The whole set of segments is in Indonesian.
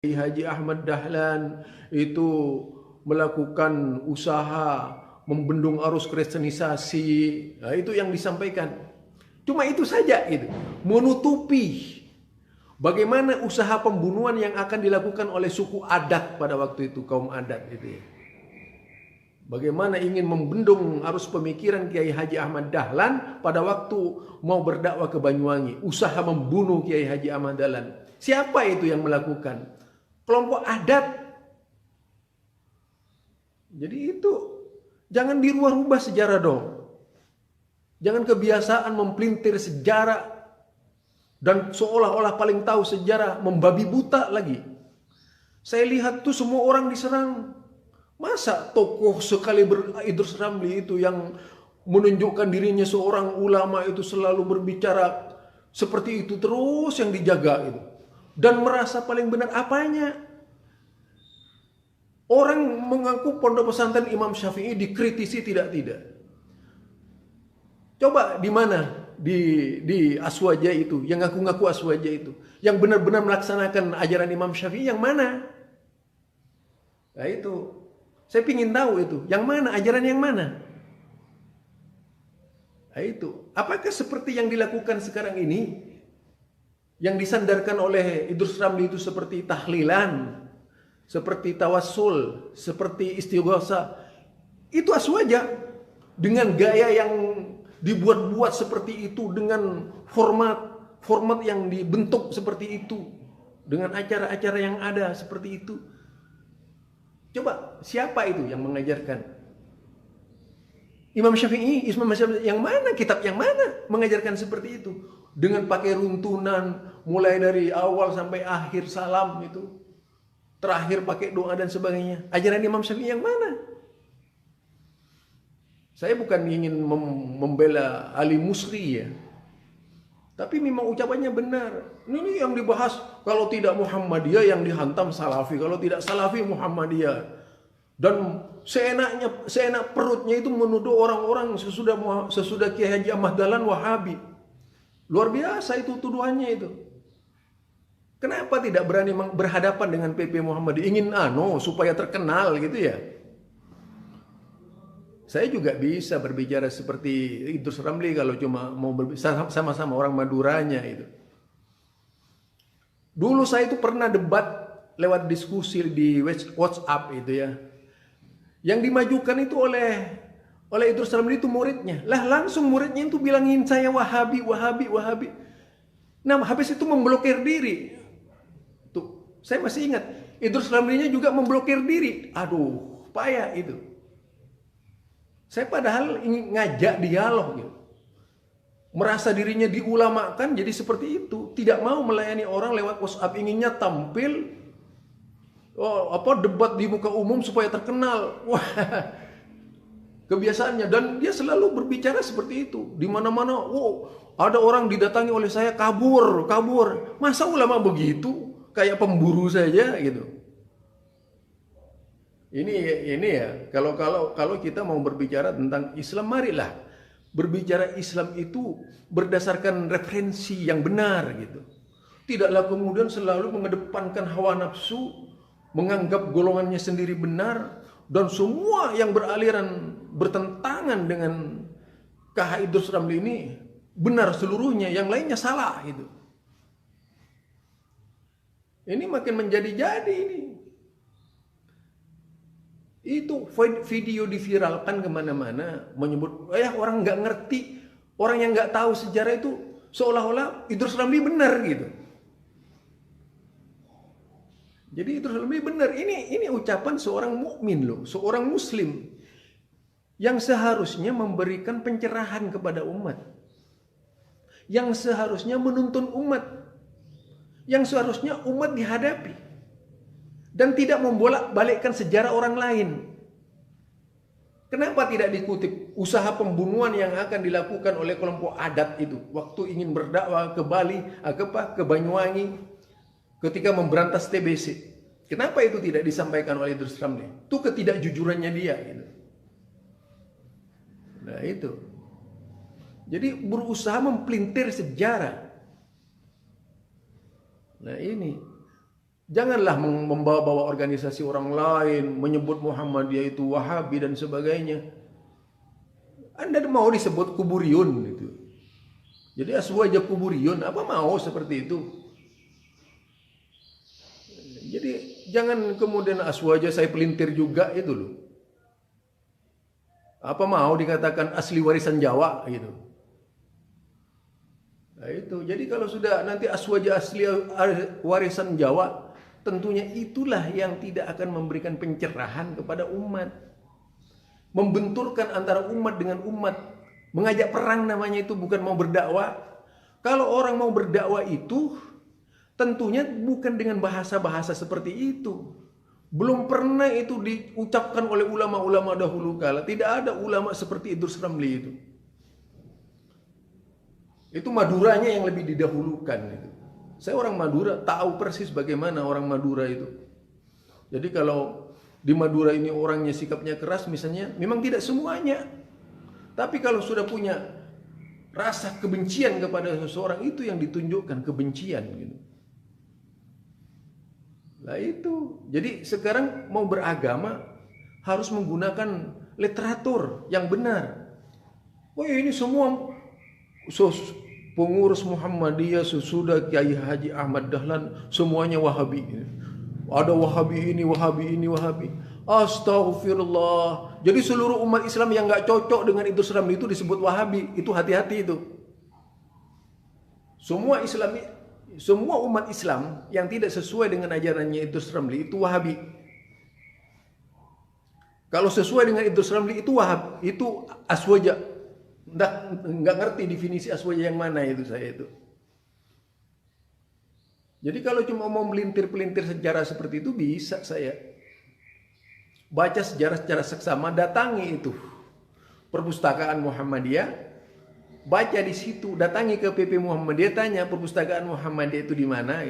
Haji Ahmad Dahlan itu melakukan usaha membendung arus kristenisasi. Nah, itu yang disampaikan. Cuma itu saja itu, menutupi bagaimana usaha pembunuhan yang akan dilakukan oleh suku adat pada waktu itu, kaum adat itu. Bagaimana ingin membendung arus pemikiran Kiai Haji Ahmad Dahlan pada waktu mau berdakwah ke Banyuwangi, usaha membunuh Kiai Haji Ahmad Dahlan. Siapa itu yang melakukan? Kelompok adat. Jadi itu jangan dirubah-rubah sejarah dong. Jangan kebiasaan mempelintir sejarah dan seolah-olah paling tahu sejarah, membabi buta lagi. Saya lihat tuh semua orang diserang. Masa tokoh sekali Idrus Ramli itu yang menunjukkan dirinya seorang ulama itu selalu berbicara seperti itu terus yang dijaga itu. Dan merasa paling benar apanya? Orang mengaku pondok pesantren Imam Syafi'i dikritisi tidak-tidak. Coba di mana? Di Aswaja itu, yang ngaku-ngaku Aswaja itu, yang benar-benar melaksanakan ajaran Imam Syafi'i yang mana? Nah itu, saya ingin tahu itu, yang mana, ajaran yang mana? Nah itu, apakah seperti yang dilakukan sekarang ini? Yang disandarkan oleh Idrus Ramli itu seperti tahlilan, seperti tawassul, seperti istighosa. Itu Aswaja dengan gaya yang dibuat-buat seperti itu, dengan format yang dibentuk seperti itu, dengan acara-acara yang ada seperti itu. Coba siapa itu yang mengajarkan? Imam Syafi'i yang mana? Kitab yang mana mengajarkan seperti itu? Dengan pakai runtunan mulai dari awal sampai akhir salam itu, terakhir pakai doa dan sebagainya. Ajaran Imam Syafi'i yang mana? Saya bukan ingin membela Ali Musri ya, tapi memang ucapannya benar. Ini yang dibahas, kalau tidak Muhammadiyah yang dihantam Salafi, kalau tidak Salafi Muhammadiyah. Dan seenak perutnya itu menuduh orang-orang sesudah Kiai Haji Ahmad Dahlan Wahabi. Luar biasa itu tuduhannya itu. Kenapa tidak berani berhadapan dengan PP Muhammadiyah? Ingin supaya terkenal gitu ya. Saya juga bisa berbicara seperti Idrus Ramli kalau cuma mau sama-sama orang Maduranya itu. Dulu saya itu pernah debat lewat diskusi di WhatsApp itu ya. Yang dimajukan itu oleh Idrus Ramli itu muridnya. Lah langsung muridnya itu bilangin saya Wahabi. Nah, habis itu memblokir diri. Tuh, saya masih ingat. Idrus Ramlinya juga memblokir diri. Aduh, payah itu. Saya padahal ingin ngajak dialog gitu. Merasa dirinya diulamakan jadi seperti itu. Tidak mau melayani orang lewat WhatsApp, inginnya tampil debat di muka umum supaya terkenal. Wah, kebiasaannya. Dan dia selalu berbicara seperti itu. Di mana-mana, ada orang didatangi oleh saya kabur. Masa ulama begitu? Kayak pemburu saja gitu. Ini ya, kalau kita mau berbicara tentang Islam, marilah berbicara Islam itu berdasarkan referensi yang benar gitu. Tidaklah kemudian selalu mengedepankan hawa nafsu, menganggap golongannya sendiri benar, dan semua yang beraliran bertentangan dengan KH Idrus Ramli ini benar seluruhnya, yang lainnya salah gitu. Ini makin menjadi-jadi ini. Itu video diviralkan kemana-mana menyebut orang nggak ngerti, orang yang nggak tahu sejarah itu seolah-olah Idrus Ramli benar gitu. Jadi Idrus Ramli benar. Ini ucapan seorang mukmin loh, seorang muslim yang seharusnya memberikan pencerahan kepada umat, yang seharusnya menuntun umat, yang seharusnya umat dihadapi. Dan tidak membolak-balikkan sejarah orang lain. Kenapa tidak dikutip usaha pembunuhan yang akan dilakukan oleh kelompok adat itu waktu ingin berdakwah ke Bali, ke Banyuwangi, ketika memberantas TBC? Kenapa itu tidak disampaikan oleh Idrus Ramli? Itu ketidakjujurannya dia gitu. Nah itu. Jadi berusaha mempelintir sejarah. Nah ini. Janganlah membawa-bawa organisasi orang lain, menyebut Muhammadiyah itu Wahabi dan sebagainya. Anda mau disebut kuburiyun gitu. Jadi aswaja kuburiyun, apa mau seperti itu? Jadi jangan kemudian aswaja saya pelintir juga itu loh. Apa mau dikatakan asli warisan Jawa gitu. Nah itu, jadi kalau sudah nanti aswaja asli warisan Jawa, tentunya itulah yang tidak akan memberikan pencerahan kepada umat. Membenturkan antara umat dengan umat. Mengajak perang namanya itu, bukan mau berdakwah. Kalau orang mau berdakwah itu, tentunya bukan dengan bahasa-bahasa seperti itu. Belum pernah itu diucapkan oleh ulama-ulama dahulu kala. Tidak ada ulama seperti Idrus Ramli itu. Itu Maduranya yang lebih didahulukan itu. Saya orang Madura, tahu persis bagaimana orang Madura itu. Jadi kalau di Madura ini orangnya sikapnya keras misalnya, memang tidak semuanya. Tapi kalau sudah punya rasa kebencian kepada seseorang, itu yang ditunjukkan, kebencian gitu. Nah itu, jadi sekarang mau beragama harus menggunakan literatur yang benar. Oh ini semua pengurus Muhammadiyah sesudah Kiai Haji Ahmad Dahlan semuanya Wahabi. Ada Wahabi ini, Wahabi ini, Wahabi. Astagfirullah. Jadi seluruh umat Islam yang nggak cocok dengan Idrus Ramli itu disebut Wahabi. Itu hati-hati itu. Semua umat Islam yang tidak sesuai dengan ajarannya Idrus Ramli itu Wahabi. Kalau sesuai dengan Idrus Ramli itu Wahab, itu aswaja. Nggak ngerti definisi aswaja yang mana itu saya itu. Jadi kalau cuma mau melintir-pelintir sejarah seperti itu bisa saya. Baca sejarah secara seksama, datangi itu perpustakaan Muhammadiyah, baca di situ, datangi ke PP Muhammadiyah, tanya perpustakaan Muhammadiyah itu di mana,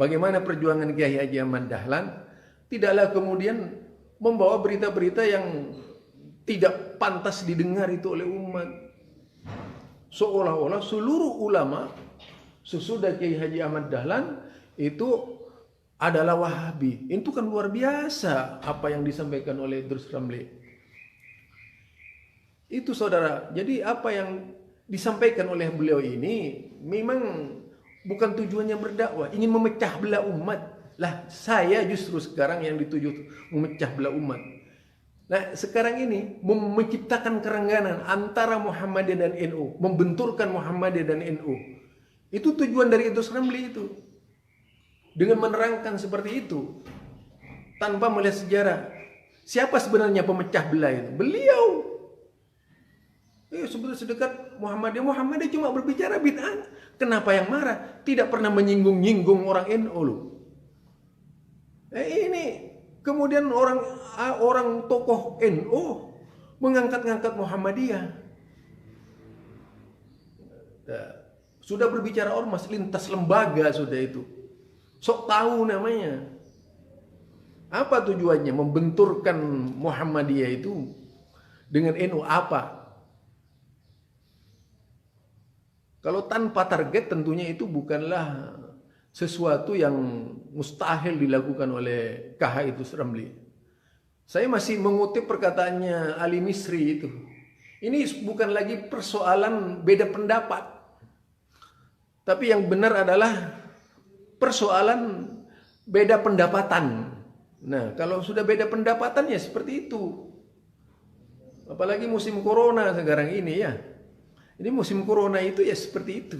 bagaimana perjuangan Kiai Haji Ahmad Dahlan. Tidaklah kemudian membawa berita-berita yang tidak pantas didengar itu oleh umat. Seolah-olah seluruh ulama sesudah Kiai Haji Ahmad Dahlan itu adalah Wahabi. Itu kan luar biasa apa yang disampaikan oleh Idrus Ramli. Itu saudara. Jadi apa yang disampaikan oleh beliau ini memang bukan tujuannya berdakwah, ingin memecah belah umat. Lah saya justru sekarang yang dituju memecah belah umat. Nah sekarang ini menciptakan kerenggangan antara Muhammadiyah dan NU, membenturkan Muhammadiyah dan NU. Itu tujuan dari Idrus Ramli itu. Dengan menerangkan seperti itu tanpa melihat sejarah. Siapa sebenarnya pemecah belah itu? Beliau. Sebetulnya sedekat Muhammadiyah cuma berbicara bid'ah. Kenapa yang marah? Tidak pernah menyinggung-nyinggung orang NU loh. Ini kemudian orang tokoh NU mengangkat-ngangkat Muhammadiyah. Sudah berbicara ormas lintas lembaga sudah itu. Sok tahu namanya. Apa tujuannya membenturkan Muhammadiyah itu dengan NU apa? Kalau tanpa target tentunya itu bukanlah sesuatu yang mustahil dilakukan oleh KH Idrus Ramli. Saya masih mengutip perkataannya Ali Misri itu. Ini bukan lagi persoalan beda pendapat. Tapi yang benar adalah persoalan beda pendapatan. Nah, kalau sudah beda pendapatan ya seperti itu. Apalagi musim corona sekarang ini ya. Ini musim corona itu ya seperti itu.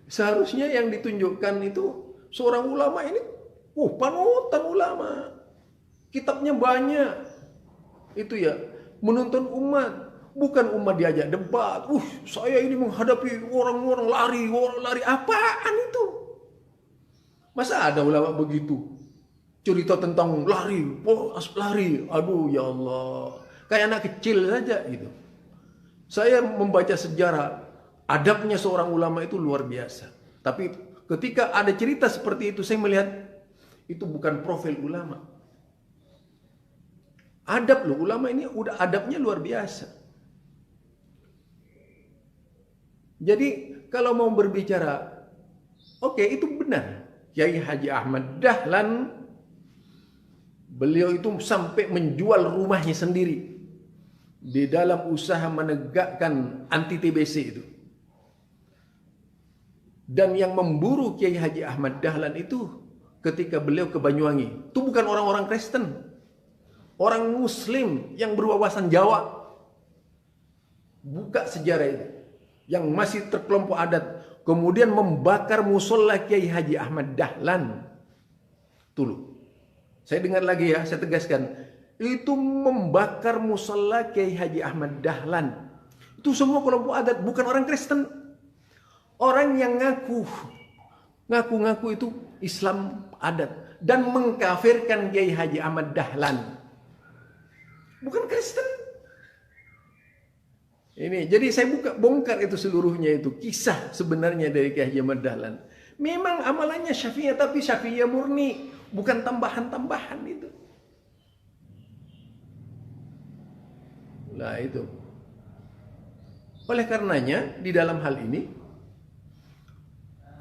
Seharusnya yang ditunjukkan itu seorang ulama ini, panutan ulama. Kitabnya banyak. Itu ya, menuntun umat. Bukan umat diajak debat. Saya ini menghadapi orang lari apaan itu? Masa ada ulama begitu? Cerita tentang lari. Aduh ya Allah. Kayak anak kecil saja gitu. Saya membaca sejarah, adabnya seorang ulama itu luar biasa. Tapi ketika ada cerita seperti itu, saya melihat itu bukan profil ulama. Adab loh, ulama ini udah adabnya luar biasa. Jadi kalau mau berbicara, oke, itu benar. Kiai Haji Ahmad Dahlan, beliau itu sampai menjual rumahnya sendiri di dalam usaha menegakkan anti TBC itu. Dan yang memburu Kiai Haji Ahmad Dahlan itu ketika beliau ke Banyuwangi, itu bukan orang-orang Kristen, orang Muslim yang berwawasan Jawa. Buka sejarah itu, yang masih terkelompok adat, kemudian membakar musola Kiai Haji Ahmad Dahlan. Tulu, saya dengar lagi ya, saya tegaskan, itu membakar musola Kiai Haji Ahmad Dahlan. Itu semua kelompok adat, bukan orang Kristen. Orang yang ngaku itu Islam adat dan mengkafirkan Kiai Haji Ahmad Dahlan, bukan Kristen. Ini jadi saya bongkar itu seluruhnya, itu kisah sebenarnya dari Kiai Haji Ahmad Dahlan. Memang amalannya Syafi'iyah, tapi Syafi'iyah murni, bukan tambahan-tambahan itu. Nah itu. Oleh karenanya di dalam hal ini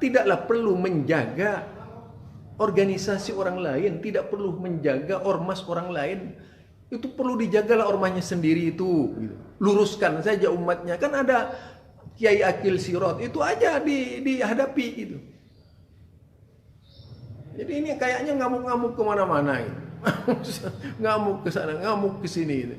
tidaklah perlu menjaga organisasi orang lain, tidak perlu menjaga ormas orang lain. Itu perlu dijagalah ormasnya sendiri itu. Gitu. Luruskan saja umatnya. Kan ada Kiai Akil Sirot, itu aja dihadapi gitu. Jadi ini kayaknya ngamuk-ngamuk kemana-mana gitu. Ngamuk ke sana, ngamuk ke sini gitu.